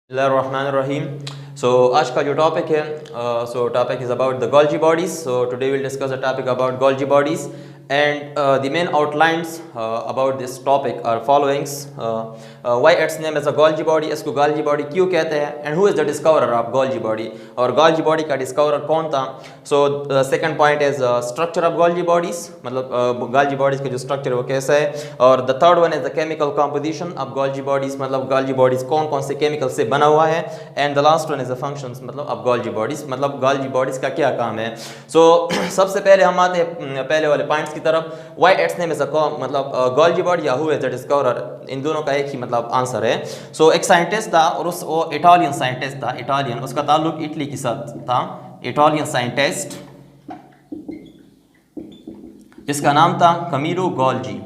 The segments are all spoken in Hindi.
Bismillahirrahmanirrahim. So आज का जो टॉपिक है topic is about the Golgi bodies. So today will discuss a topic about Golgi bodies and the main outlines about this topic are followings. Why its name is a Golgi body, इसको Golgi body क्यों कहते हैं, and who is the discoverer of Golgi body, और Golgi body का discoverer कौन था. So the second point is structure of Golgi bodies, मतलब Golgi bodies का जो structure है वो कैसा है, और the third one is the chemical composition of Golgi bodies, मतलब Golgi bodies कौन कौन से chemical से बना हुआ है, and the last one is the functions मतलब of Golgi bodies, मतलब Golgi bodies का क्या काम है. So सबसे पहले हम आते हैं पहले वाले पॉइंट्स की तरफ. Why its name is a मतलब Golgi body या who is the discoverer, इन दोनों का एक ही मतलब आंसर है. सो एक साइंटिस्ट था और वो इटालियन साइंटिस्ट था, इटालियन, उसका ताल्लुक इटली के साथ था. इटालियन साइंटिस्ट जिसका नाम था कमीलो गोल्जी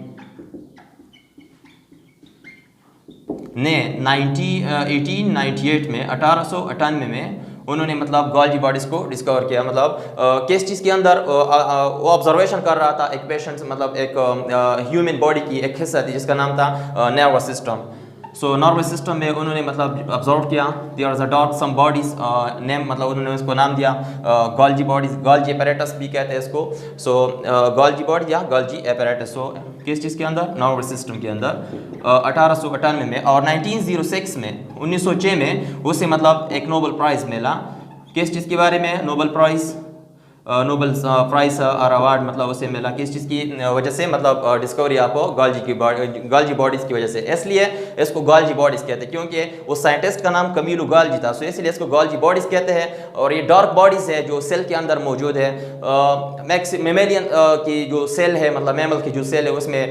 ने 1898 में 1898 में उन्होंने मतलब गोल्जी बॉडीज़ को डिस्कवर किया. मतलब किस चीज़ के अंदर वो ऑब्जर्वेशन कर रहा था एक पेशेंट, मतलब एक ह्यूमन बॉडी की एक हिस्सा थी जिसका नाम था nervous system. So nervous system में उन्होंने मतलब ऑब्जर्व किया there is a dot some bodies name, मतलब उन्होंने उसको नाम दिया गोल्जी बॉडीज, गोल्जी एपैरेटस भी कहते हैं इसको. सो गोल्जी बॉडी या गोल्जी एपैरेटस. सो किस चीज़ के अंदर, नर्वस सिस्टम के अंदर 1898 में. और 1906 में 1906 में उसे मतलब एक नोबेल प्राइज़ मिला. किस चीज़ के बारे में नोबेल प्राइज़, नोबेल प्राइज़ और अवार्ड मतलब उसे मिला किस चीज़ की वजह से, मतलब डिस्कवरी आपको गोल्जी बॉडीज़ की वजह से. इसलिए इसको गोल्जी बॉडीज़ कहते हैं क्योंकि उस साइंटिस्ट का नाम कमीलो गोल्जी था. सो इसलिए इसको गोल्जी बॉडीज़ कहते हैं. और ये डार्क बॉडीज़ है जो सेल के अंदर मौजूद है. मेमेलियन की जो सेल है, मतलब मैमल की जो सेल है, उसमें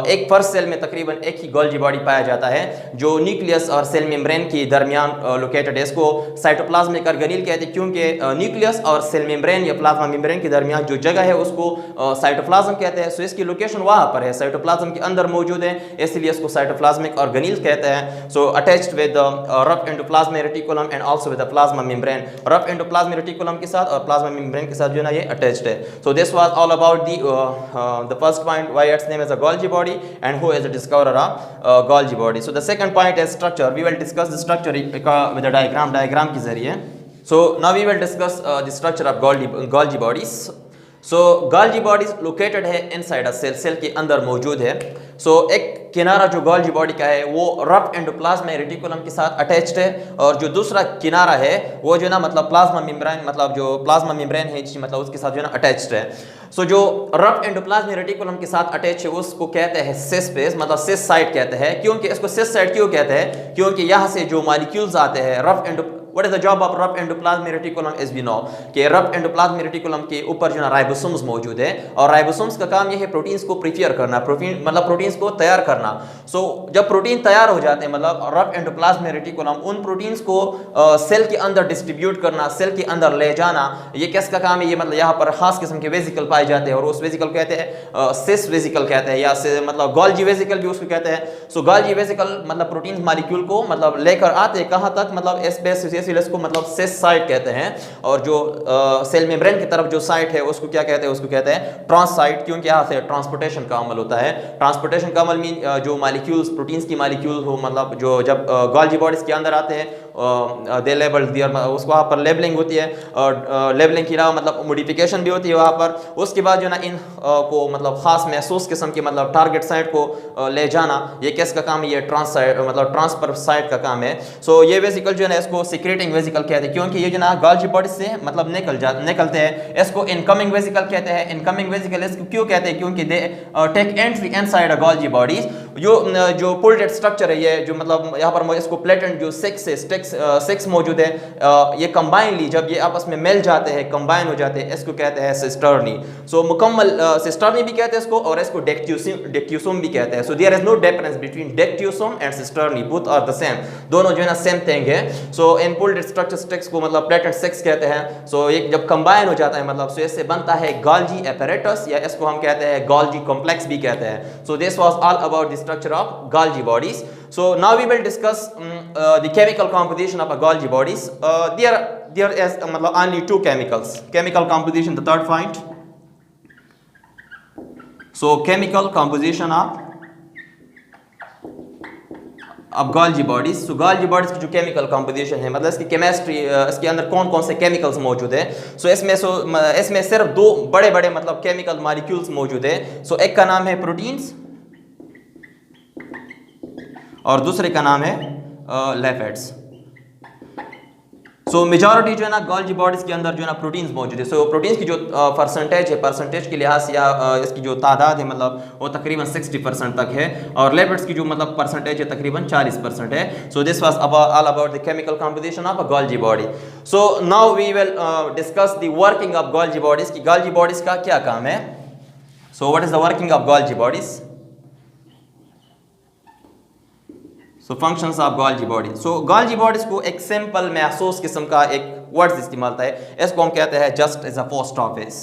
एक फर्स्ट सेल में तकरीबन एक ही गोल्जी बॉडी पाया जाता है जो न्यूक्लियस और सेल मेम्ब्रेन के दरमियान लोकेटेड है. इसको साइटोप्लाज्मिक ऑर्गेनील कहते हैं क्योंकि न्यूक्लियस और सेल मेम्ब्रेन या प्लाज्मा मेम्ब्रेन के दरमियान जो जगह है उसको साइटोप्लाज्म कहते हैं. सो इसकी लोकेशन वहाँ पर है, साइटोप्लाज्म के अंदर मौजूद है, इसलिए इसको साइटोप्लाज्मिक ऑर्गेनील कहते हैं. So attached with rough endoplasmic reticulum and also with the plasma membrane. Rough endoplasmic reticulum के साथ और प्लाज्मा मेम्ब्रेन के साथ जो है ना ये अटैच्ड है. So this was all about the first point, why it's name is a Golgi body and who is the discoverer of Golgi body. So the second point is structure. We will discuss the structure with a diagram के जरिए. So now we will discuss the structure of Golgi bodies. So Golgi bodies located है inside a cell, सेल के अंदर मौजूद है. So एक किनारा जो गोल्जी बॉडी का है वो रफ एंडोप्लाज्मिक रेटिकुलम के साथ अटैच्ड है, और जो दूसरा किनारा है वो जो ना मतलब प्लाज्मा मेम्ब्रेन, मतलब जो प्लाज्मा मेम्ब्रेन है मतलब उसके साथ जो है ना अटैच्ड है. सो जो रफ एंडोप्लाज्मिक रेटिकुलम के साथ अटैच है उसको कहते हैं सिस स्पेस, मतलब सिस साइट कहते हैं. क्योंकि इसको सिस साइट क्यों कहते हैं, क्योंकि यहाँ से जो मॉलिक्यूल्स आते हैं rough endo What is the job of rough endoplasmic reticulum as we know कि रफ एंडोप्लाज्मिक रेटिकुलम के ऊपर जो ना राइबोसोम्स मौजूद है, और राइबोसोम्स का काम यह है प्रोटीन्स को प्रिपेयर करना, मतलब प्रोटीन्स को तैयार करना. सो जब प्रोटीन तैयार हो जाते हैं मतलब रफ एंडोप्लाज्मिक रेटिकुलम उन प्रोटीन्स को सेल के अंदर डिस्ट्रीब्यूट करना, सेल के अंदर ले जाना, ये किसका काम है, ये मतलब यहाँ पर खास किस्म के वेजिकल पाए जाते हैं और उस वेजिकल कहते हैं सिस वेजिकल कहते हैं, या मतलब गोल्जी वेजिकल भी उसको कहते हैं. सो गोल्जी वेजिकल मतलब प्रोटीन मॉलिक्यूल को मतलब लेकर आते हैं कहाँ तक, मतलब एस को मतलब सिस साइट कहते हैं. और जो सेल मेम्ब्रेन की तरफ जो साइट है उसको क्या कहते हैं, उसको कहते हैं ट्रांस साइट, क्योंकि यहाँ से ट्रांसपोर्टेशन का अमल होता है. ट्रांसपोर्टेशन का अमल मीन जो मॉलिक्यूल्स प्रोटीन्स की मॉलिक्यूल हो, मतलब जो जब गोल्जी बॉडीज के अंदर आते हैं दे लेबल दियर, उसको वहाँ पर लेबलिंग होती है, और लेबलिंग के अलावा मतलब मोडिफिकेशन भी होती है वहाँ पर. उसके बाद जो ना इन को मतलब खास महसूस किस्म के मतलब टारगेट साइट को ले जाना, ये किसका काम है, ये ट्रांस साइट मतलब ट्रांसफर साइट का काम है. सो ये वेजिकल जो है ना इसको सिक्रेटिंग वेजिकल कहते हैं क्योंकि ये जो ना गोल्जी बॉडी से मतलब निकलते हैं. इसको इनकमिंग वेजिकल कहते हैं. इनकमिंग वेजिकल इसको क्यों कहते हैं, क्योंकि they take entry inside a Golgi bodies. जो पुल्डेड स्ट्रक्चर है ये जो मतलब यहाँ पर इसको प्लेटेंट जो सिक्स मौजूद है, ये कंबाइनली जब ये आपस में मिल जाते हैं, कंबाइन हो जाते हैं, इसको कहते हैं सिस्टर्नी. सो मुकम्मल सिस्टर्नी भी कहते हैं इसको, और इसको डेक्ट्यूसोम भी कहते हैं. So there is no difference between dictyosome and cisternae, both are the same, दोनों जो है ना सेम थिंग है. सो इन पुल्डेड स्ट्रक्चर स्टिक्स को मतलब प्लेटेंट सिक्स कहते हैं. सो एक जब कंबाइन हो जाता है मतलब सो इससे बनता है गोल्जी एपैरेटस, या इसको हम कहते हैं गोल्जी कॉम्प्लेक्स भी कहते हैं. सो this was all about the structure of Golgi bodies. So now we will discuss the chemical composition of a Golgi bodies. There is only two chemicals. Chemical composition, the third point. So chemical composition of अब गोल्जी बॉडीज, तो गोल्जी बॉडीज की जो केमिकल कंपोजिशन है, मतलब इसकी केमिस्ट्री, इसके अंदर कौन कौन से केमिकल्स मौजूद है। इसमें सिर्फ दो बड़े बड़े मतलब केमिकल मॉलिक्यूल्स मौजूद है। सो एक का नाम है प्रोटीन्स और दूसरे का नाम है लिपिड्स। सो मेजॉरिटी जो है ना गोल्जी बॉडीज के अंदर जो है ना प्रोटीन्स मौजूद है। सो प्रोटीन्स की जो परसेंटेज है, परसेंटेज के लिहाज से या इसकी जो तादाद है मतलब वो तकरीबन 60% तक है, और लिपिड्स की जो मतलब परसेंटेज है तकरीबन 40% है। So this was all about the chemical composition of a Golgi body. So now we will discuss the working of Golgi bodies की गोल्जी बॉडीज का क्या काम है। So what is the working of Golgi bodies. So functions of Golgi bodies. So Golgi bodies को एक सिंपल महसूस किस्म का एक वर्ड्स इस्तेमाल होता है, इसको हम कहते हैं just as a post office.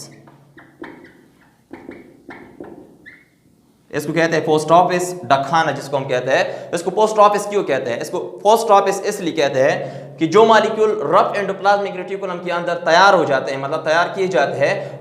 इसको कहते हैं पोस्ट ऑफिस, डाकखाना जिसको हम कहते हैं। इसको पोस्ट ऑफिस क्यों कहते हैं? इसको पोस्ट ऑफिस इसलिए कहते हैं कि जो मॉलिक्यूल रफ एंडोप्लाज्मिक रेटिकुलम के अंदर तैयार हो जाते हैं, मतलब तैयार किए जाते हैं,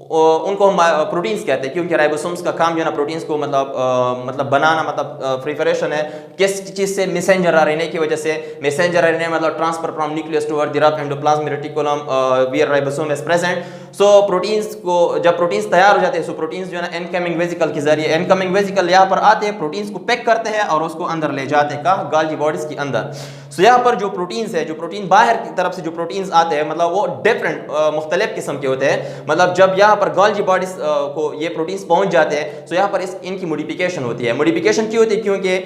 उनको हम प्रोटीन्स कहते हैं, क्योंकि राइबोसोम्स का काम जो है ना प्रोटीन्स को मतलब बनाना, मतलब प्रिपरेशन है किस चीज़ से, मैसेंजर आरएनए की वजह से। मैसेंजर आरएनए मतलब transfer from nucleus toward the rough endoplasmic reticulum where ribosome is present. So proteins को जब प्रोटीन्स तैयार हो जाते हैं, सो प्रोटीन्स जो है ना इनकमिंग वेजिकल के जरिए, इनकमिंग वेजिकल यहाँ पर आते हैं, प्रोटीन्स को पैक करते हैं और उसको अंदर ले जाते हैं कहाँ, गोल्जी बॉडीज के अंदर। सो यहाँ पर जो प्रोटीन्स है, जो प्रोटीन बाहर की तरफ से जो प्रोटीन्स आते हैं, मतलब वो डिफरेंट मुख्तलिफ किस्म के होते हैं। मतलब जब यहाँ पर गोल्जी बॉडीज को ये प्रोटीन्स पहुंच जाते हैं, सो यहाँ पर इनकी मॉडिफिकेशन होती है। मॉडिफिकेशन क्यों होती है? क्योंकि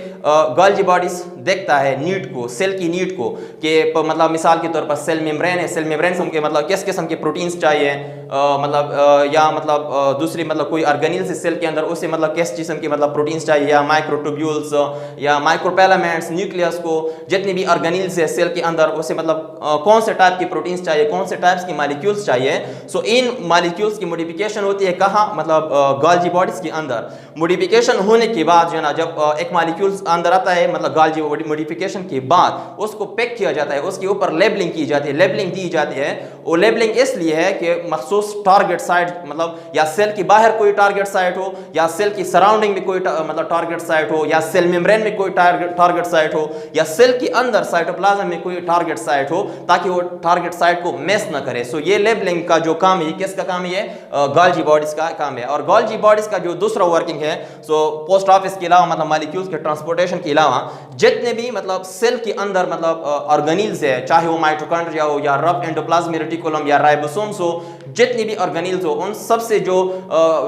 गोल्जी बॉडीज देखता है नीड को, सेल की नीड को, कि मतलब मिसाल के तौर पर सेल मेम्ब्रेन है, सेल मेम्ब्रेन से हमके मतलब किस किस्म के प्रोटीन्स चाहिए, या मतलब दूसरी मतलब कोई ऑर्गेनेल से सेल के अंदर उसे मतलब किस किस्म के मतलब प्रोटीन्स चाहिए, या माइक्रोट्यूब्यूल्स या माइक्रोफिलामेंट्स, न्यूक्लियस को जितनी भी ऑर्गेनेल्स है सेल के अंदर उसे मतलब कौन से टाइप के प्रोटीन्स चाहिए, कौन से टाइप्स की मॉलिक्यूल्स चाहिए। सो इन मॉलिक्यूल्स की मॉडिफिकेशन होती है कहाँ, मतलब गोल्जी बॉडीज के अंदर। मॉडिफिकेशन होने के बाद जो है ना, जब एक मॉलिक्यूल्स अंदर आता है, मतलब गोल्जी मॉडिफिकेशन के बाद उसको पैक किया जाता है, उसके ऊपर लेबलिंग की जाती है, लेबलिंग दी जाती है। वो लेबलिंग इसलिए है कि मखसूस टारगेट साइट, मतलब या सेल के बाहर कोई टारगेट साइट हो, या सेल की सराउंडिंग में कोई मतलब टारगेट साइट हो, या सेल मेम्ब्रेन में कोई टारगेट साइट हो, या सेल के अंदर साइटोप्लाज्म में कोई टारगेट साइट हो, ताकि वो टारगेट साइट को मिस ना करे। सो ये लेबलिंग का जो काम है, किसका काम है? गोल्जी बॉडीज का काम है। और गोल्जी बॉडीज का जो दूसरा वर्किंग है, सो पोस्ट ऑफिस के अलावा, मतलब मॉलिक्यूल्स के ट्रांसपोर्टेशन के अलावा, जितने भी मतलब सेल के अंदर मतलब ऑर्गेनेल्स है, चाहे वो माइटोकॉन्ड्रिया हो या रफ एंडोप्लाज्मिक रेटिकुलम या राइबोसोम्स हो, जितनी भी ऑर्गेनेल्स हो, उन सब से जो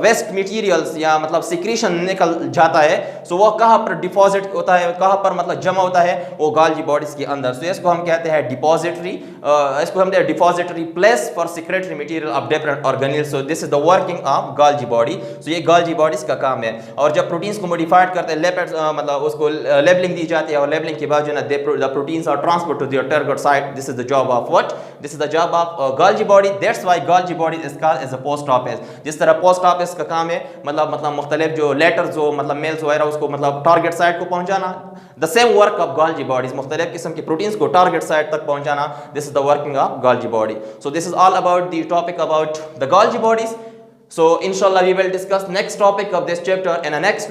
वेस्ट मटेरियल्स या मतलब सिक्रीशन निकल जाता है, सो वो कहाँ पर डिपॉजिट होता है, कहाँ पर मतलब जमा होता है? वो गोल्जी बॉडीज के अंदर। सो इसको हम कहते हैं डिपॉजिटरी, इसको हम कहते हैं depository place for secretory material of different organelles. So this is the working of Golgi body. So ये गोल्जी बॉडीज का काम है। और जब प्रोटीन्स को मॉडिफाइड करते हैं, लिपिड्स मतलब उसको लेबलिंग दी जाती है, और लेबलिंग के बाद जो है ना the proteins are transferred to their target site. This is the job of what? This is the job of Golgi body. That's why Golgi body is called as a post office. जिस तरह पोस्ट ऑफिस का काम है मतलब मुख्तलिफ जो लेटर्स हो, मतलब मेल्स वगैरह, उसको मतलब टारगेट साइट को पहुंचाना, the same work of Golgi bodies, मुख्तलिफ किस्म के प्रोटीन्स को टारगेट साइट तक पहुंचाना। This is the working of Golgi body. So this is all about the topic about the Golgi bodies. So inshallah we will discuss next topic of this chapter in a next